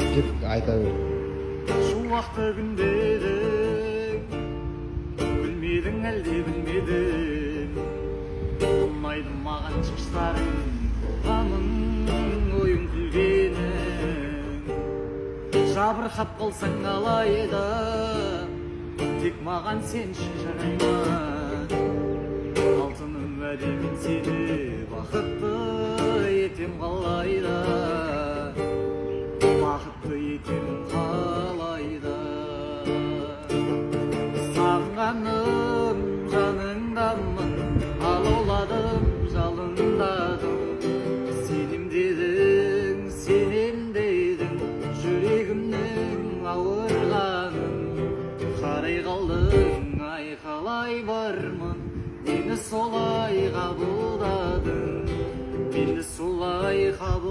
айта бер. Шуақты күндерің білмедің әлде білмедің, ұнайды маған шаштарың, болғаның ойың күлгенің. Жабырқап қалсаң алайда, тек маған сенші жарайма. Алтыным уәде мен сені бақытты етем қалайда, бақытты етем қалайда. Сағынғаным жаныңдамын, алауладым жалындадым. Сенем дедің, сенем дедің, жүрегімнің ауырғанын. Қарай қалдың, ай қалай бармын, мені солай қабылдадың, мені солай қабылдадың.